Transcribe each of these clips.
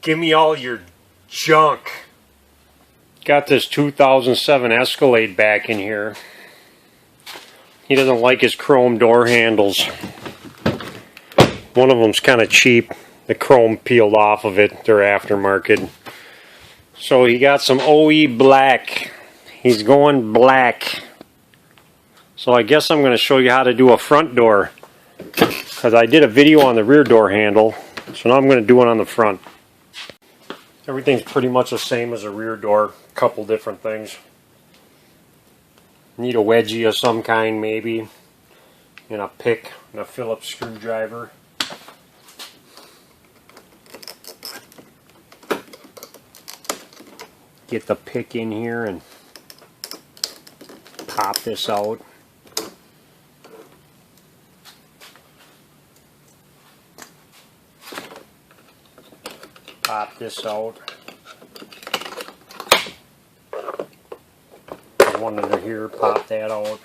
Give me all your junk. Got this 2007 Escalade back in here. He doesn't like his chrome door handles. One of them's kind of cheap. The chrome peeled off of it. They're aftermarket. So he got some OE black. He's going black. So I guess I'm going to show you how to do a front door. Because I did a video on the rear door handle. So now I'm going to do one on the front. Everything's pretty much the same as a rear door. A couple different things. Need a wedgie of some kind maybe. And a pick and a Phillips screwdriver. Get the pick in here and pop this out. Pop this out. There's one under here, pop that out.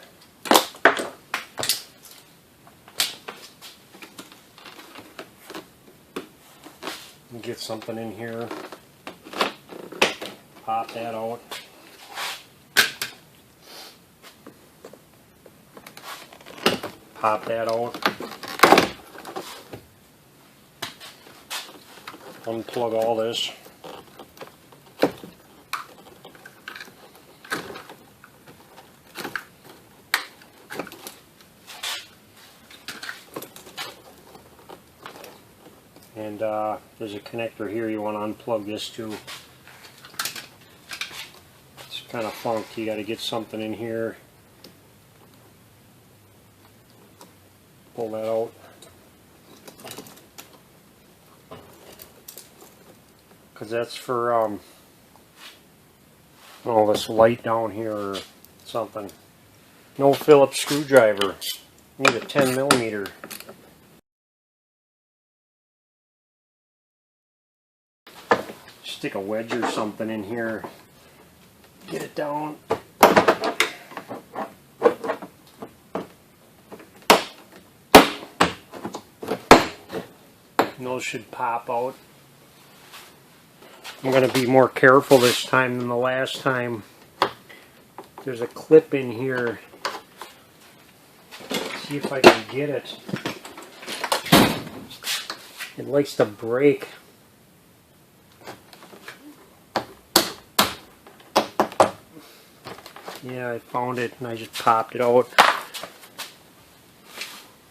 Get something in here. Pop that out. Pop that out. Unplug all this. And there's a connector here you want to unplug this to. It's kind of funky. You got to get something in here. Pull that out. Because that's for oh, this light down here or something. No Phillips screwdriver. Need a 10mm. Stick a wedge or something in here. Get it down. And those should pop out. I'm going to be more careful this time than the last time. There's a clip in here. See if I can get it. It likes to break. Yeah, I found it and I just popped it out.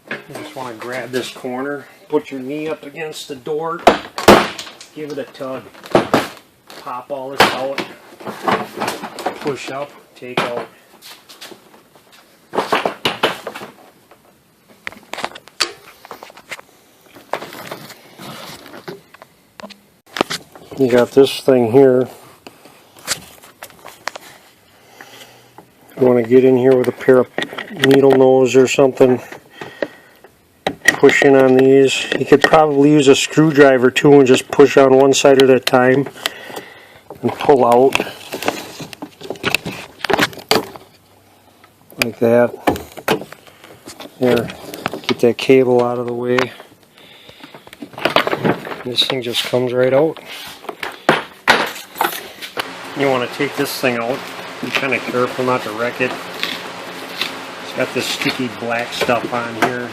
You just want to grab this corner, put your knee up against the door, give it a tug. Pop all this out, push up, take out. You got this thing here. You want to get in here with a pair of needle nose or something. Push in on these. You could probably use a screwdriver too and just push on one side at a time. And pull out like that. There, get that cable out of the way. This thing just comes right out. You want to take this thing out. Be kind of careful not to wreck it. It's got this sticky black stuff on here.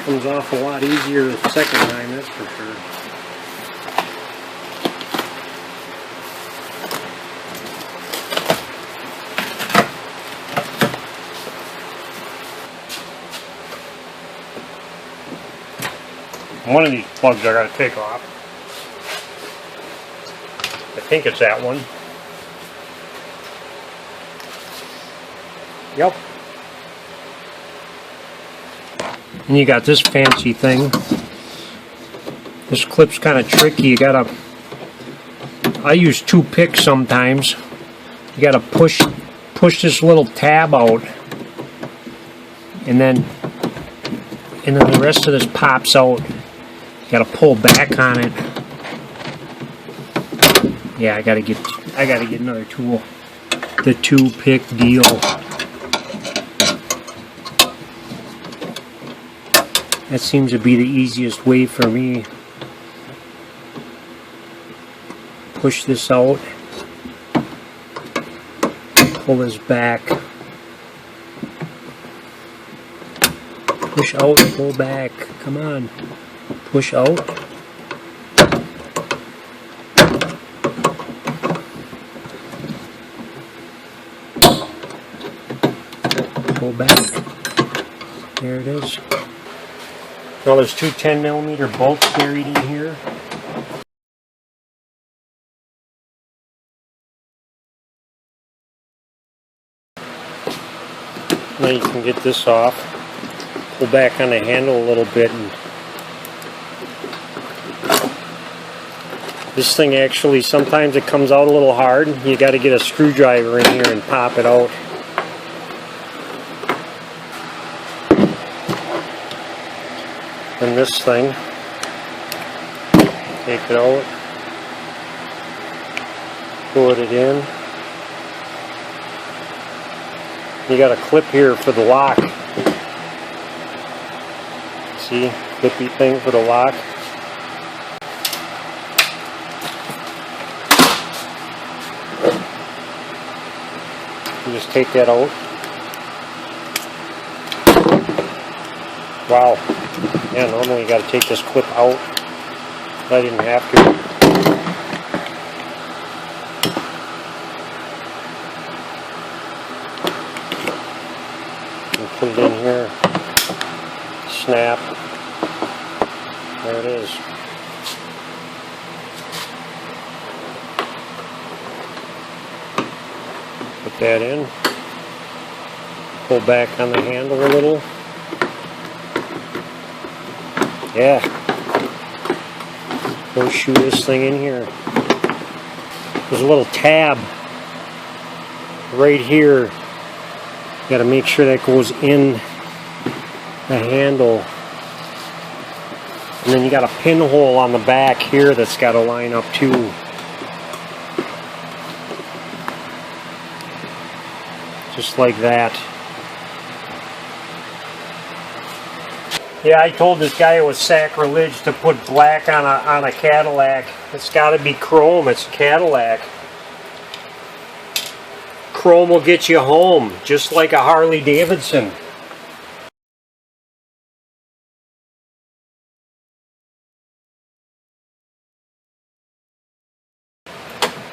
Comes off a lot easier the second time, that's for sure. One of these plugs I gotta take off. I think it's that one. Yep. And you got this fancy thing. This clip's kind of tricky. You gotta, I use two picks sometimes. You gotta push this little tab out, and then the rest of this pops out. You gotta pull back on it. Yeah, I gotta get another tool. The two pick deal. That seems to be the easiest way for me. Push this out. Pull this back. Push out, pull back. Come on. Push out. Pull back. There it is. Now there's two 10mm bolts buried in here. Now you can get this off. Pull back on the handle a little bit. And this thing actually, sometimes it comes out a little hard. You got to get a screwdriver in here and pop it out. And this thing, take it out, put it in. You got a clip here for the lock. See, clippy thing for the lock. You just take that out. Wow. Yeah, normally you got to take this clip out. I didn't have to. And put it in here. Snap. There it is. Put that in. Pull back on the handle a little. Yeah. Horseshoe this thing in here. There's a little tab right here. You got to make sure that goes in the handle. And then you got a pinhole on the back here that's got to line up too. Just like that. Yeah, I told this guy it was sacrilege to put black on a Cadillac. It's got to be chrome. It's a Cadillac. Chrome will get you home, just like a Harley Davidson.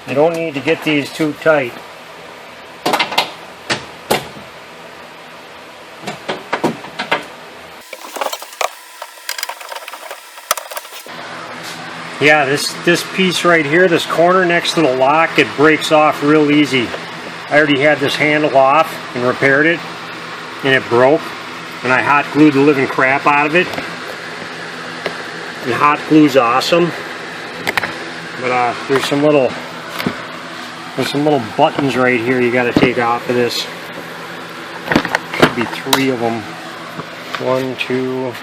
You don't need to get these too tight. Yeah, this piece right here, this corner next to the lock, it breaks off real easy. I already had this handle off and repaired it, and it broke, and I hot glued the living crap out of it. And hot glue's awesome, but there's some little buttons right here you got to take off of this. Should be 3 of them. 1, 2,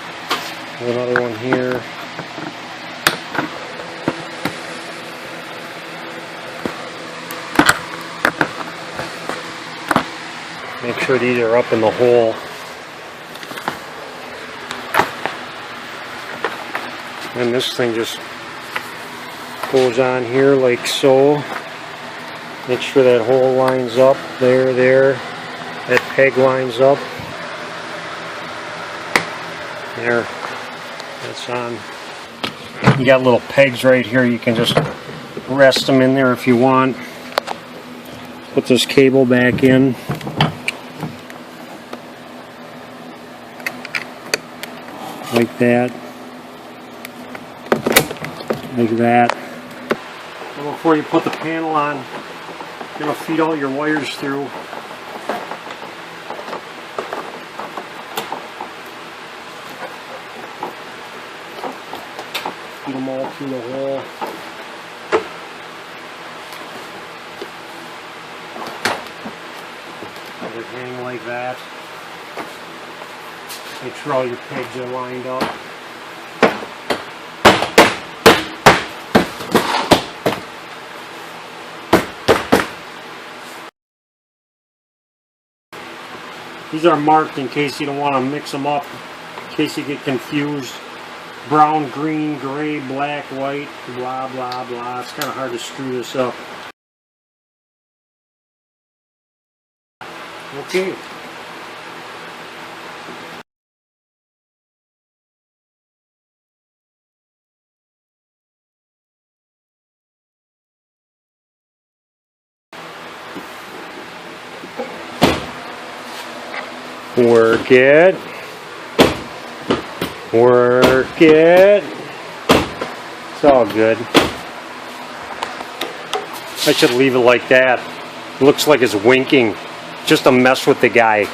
there's another one here. Make sure these are up in the hole. And this thing just goes on here like so. Make sure that hole lines up. There. That peg lines up. There. That's on. You got little pegs right here. You can just rest them in there if you want. Put this cable back in. Like that. Like that. And before you put the panel on, you're going to feed all your wires through. Feed them all through the hole. Everything like that. Make sure all your pegs are lined up. These are marked in case you don't want to mix them up. case you get confused. Brown, green, gray, black, white, blah, blah, blah. It's kind of hard to screw this up. Okay. Work it. Work it. It's all good. I should leave it like that. Looks like it's winking. Just to mess with the guy.